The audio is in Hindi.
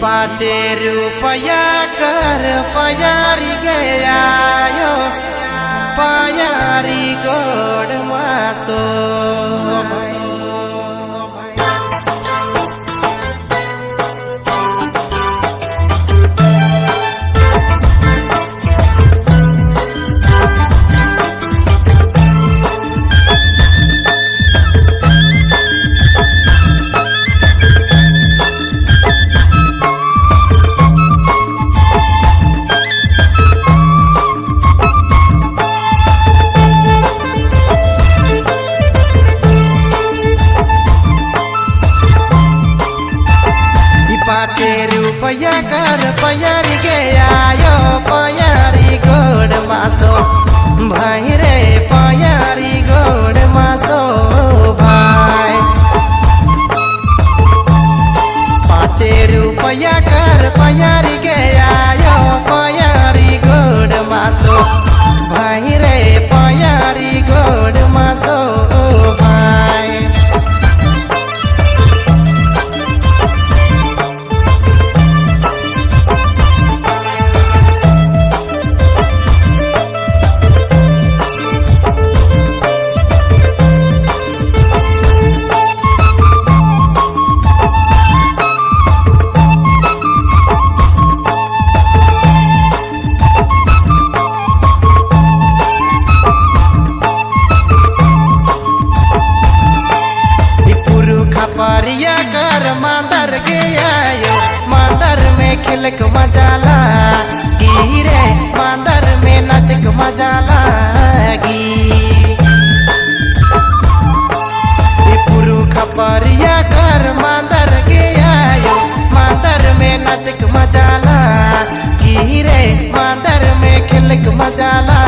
पाँचे रुपया कर पयारी गया यो पयारी गोड़ मासो पाँचे रुपया कर पयारी गया यो पयारी गोड़ मासो भाई रे पयारी गोड़ मासो भाई। पाँचे रुपया कर पयारी गया यो पयारी गोड़ मासो भाई रे पयारी गोड़ मासो भाई। परिया कर मांदर गया यो मांदर में खिलक मजाला गिरे मांदर में नचक मजाला गी पुरुख परिया कर मांदर गया यो मांदर में नचक मजाला गिरे मांदर में खिलक मजाला